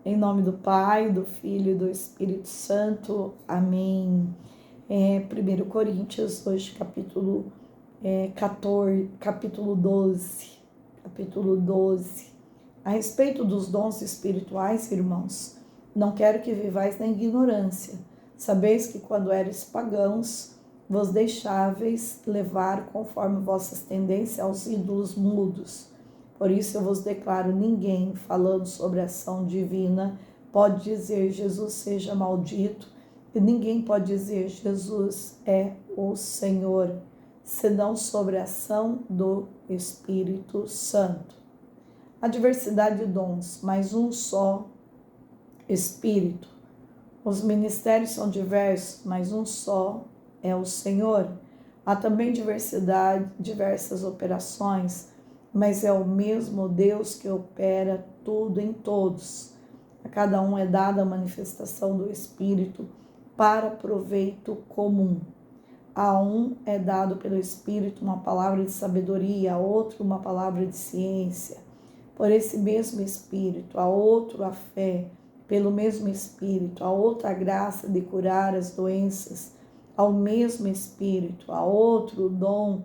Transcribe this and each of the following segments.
Em nome do Pai, do Filho e do Espírito Santo. Amém. 1 Coríntios, hoje, capítulo 14, capítulo 12. A respeito dos dons espirituais, irmãos, não quero que vivais na ignorância. Sabeis que quando eres pagãos, vos deixáveis levar conforme vossas tendências aos ídolos mudos. Por isso eu vos declaro, ninguém, falando sobre a ação divina, pode dizer Jesus seja maldito, e ninguém pode dizer Jesus é o Senhor, senão sobre a ação do Espírito Santo. A diversidade de dons, mas um só Espírito. Os ministérios são diversos, mas um só é o Senhor. Há também diversas operações, mas é o mesmo Deus que opera tudo em todos. A cada um é dada a manifestação do Espírito para proveito comum. A um é dado pelo Espírito uma palavra de sabedoria, a outro uma palavra de ciência. Por esse mesmo Espírito, a outro a fé, pelo mesmo Espírito, a outra a graça de curar as doenças, ao mesmo Espírito, a outro o dom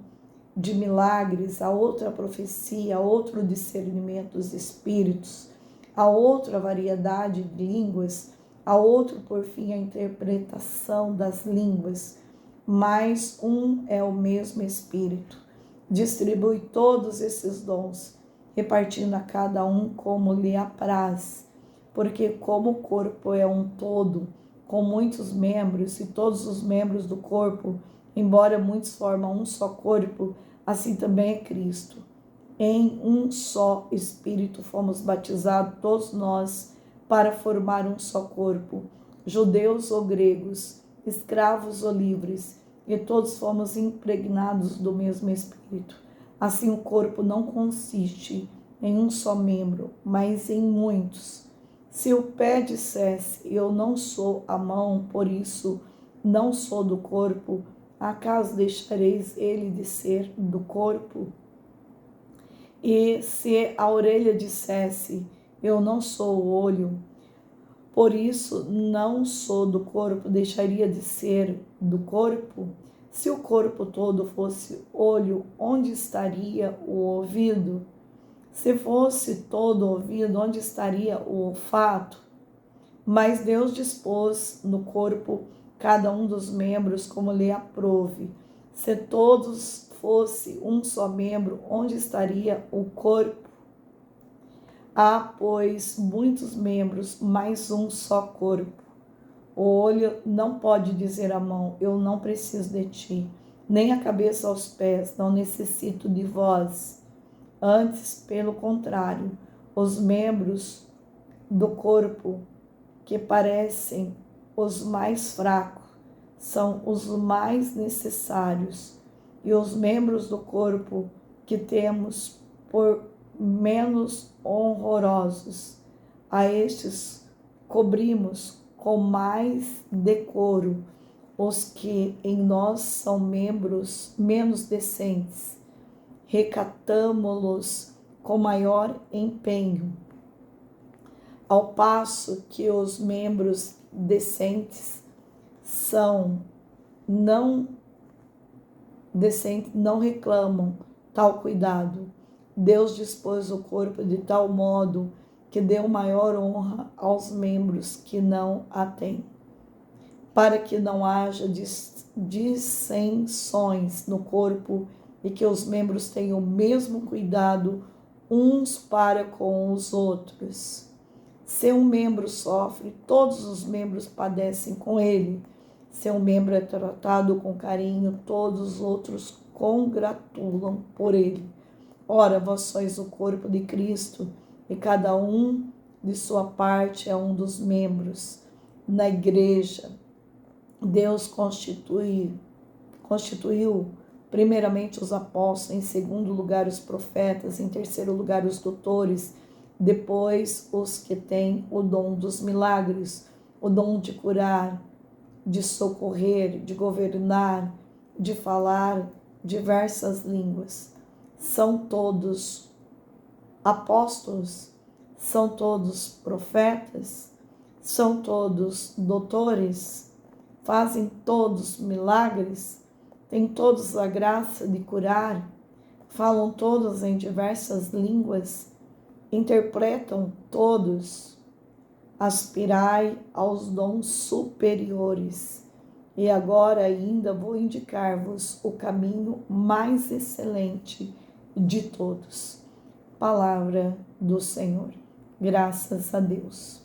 de milagres, a outra a profecia, a outro o discernimento dos espíritos, a outra a variedade de línguas, a outro, por fim, a interpretação das línguas. Mas um é o mesmo Espírito. Distribui todos esses dons, repartindo a cada um como lhe apraz. Porque como o corpo é um todo, com muitos membros, e todos os membros do corpo, embora muitos formam um só corpo, assim também é Cristo. Em um só Espírito fomos batizados todos nós para formar um só corpo, judeus ou gregos, escravos ou livres, e todos fomos impregnados do mesmo Espírito. Assim o corpo não consiste em um só membro, mas em muitos. Se o pé dissesse, eu não sou a mão, por isso não sou do corpo, acaso deixareis ele de ser do corpo? E se a orelha dissesse, eu não sou o olho, por isso não sou do corpo, deixaria de ser do corpo? Se o corpo todo fosse olho, onde estaria o ouvido? Se fosse todo ouvido, onde estaria o olfato? Mas Deus dispôs no corpo cada um dos membros como lhe aprouve. Se todos fosse um só membro, onde estaria o corpo? Há, pois, muitos membros, mas um só corpo. O olho não pode dizer à mão, eu não preciso de ti, nem a cabeça aos pés, não necessito de vós. Antes, pelo contrário, os membros do corpo que parecem os mais fracos são os mais necessários, e os membros do corpo que temos por menos honrosos, a estes cobrimos com mais decoro os que em nós são membros menos decentes, recatamo-los com maior empenho, ao passo que os membros decentes não reclamam tal cuidado. Deus dispôs o corpo de tal modo que deu maior honra aos membros que não a têm, para que não haja dissensões no corpo e que os membros tenham o mesmo cuidado uns para com os outros. Se um membro sofre, todos os membros padecem com ele. Se um membro é tratado com carinho, todos os outros congratulam por ele. Ora, vós sois o corpo de Cristo, e cada um de sua parte é um dos membros. Na igreja, Deus constituiu primeiramente os apóstolos, em segundo lugar os profetas, em terceiro lugar os doutores, depois os que têm o dom dos milagres, o dom de curar, de socorrer, de governar, de falar diversas línguas. São todos apóstolos? São todos profetas? São todos doutores? Fazem todos milagres? Têm todos a graça de curar? Falam todos em diversas línguas? Interpretam todos? Aspirai aos dons superiores. E agora ainda vou indicar-vos o caminho mais excelente de todos. Palavra do Senhor. Graças a Deus.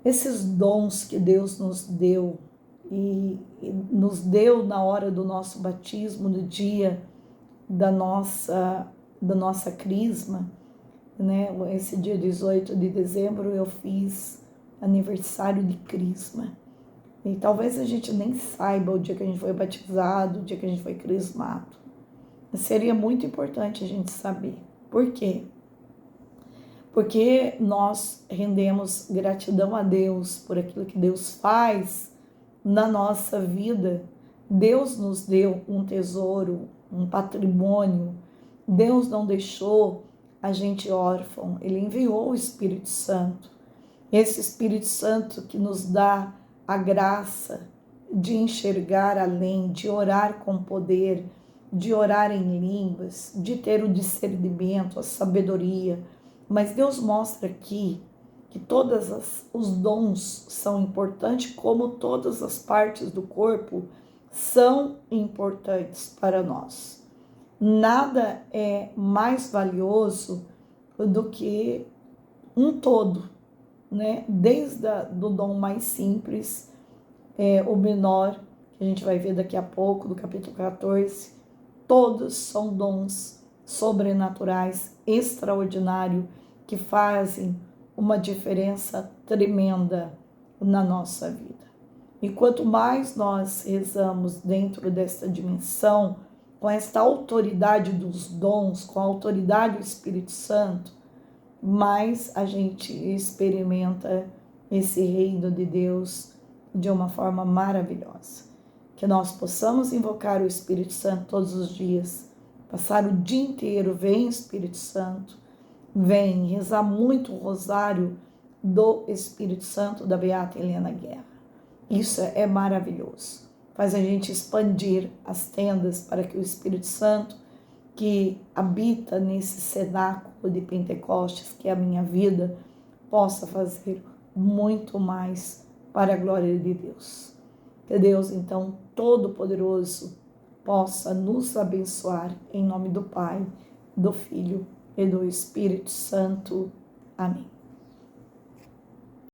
Esses dons que Deus nos deu e nos deu na hora do nosso batismo, no dia da nossa crisma, né? Esse dia 18 de dezembro eu fiz aniversário de crisma. E talvez a gente nem saiba o dia que a gente foi batizado, o dia que a gente foi crismado. Seria muito importante a gente saber. Por quê? Porque nós rendemos gratidão a Deus por aquilo que Deus faz na nossa vida. Deus nos deu um tesouro, um patrimônio. Deus não deixou a gente órfão. Ele enviou o Espírito Santo. Esse Espírito Santo que nos dá a graça de enxergar além, de orar com poder, de orar em línguas, de ter o discernimento, a sabedoria. Mas Deus mostra aqui que todos os dons são importantes, como todas as partes do corpo são importantes para nós. Nada é mais valioso do que um todo, né? Desde do dom mais simples, o menor, que a gente vai ver daqui a pouco, do capítulo 14, todos são dons sobrenaturais, extraordinários, que fazem uma diferença tremenda na nossa vida. E quanto mais nós rezamos dentro desta dimensão, com esta autoridade dos dons, com a autoridade do Espírito Santo, mais a gente experimenta esse reino de Deus de uma forma maravilhosa. Que nós possamos invocar o Espírito Santo todos os dias, passar o dia inteiro, vem Espírito Santo, vem rezar muito o rosário do Espírito Santo da Beata Helena Guerra. Isso é maravilhoso. Faz a gente expandir as tendas para que o Espírito Santo, que habita nesse cenáculo de Pentecostes, que é a minha vida, possa fazer muito mais para a glória de Deus. Que Deus, então, Todo-Poderoso, possa nos abençoar em nome do Pai, do Filho e do Espírito Santo. Amém.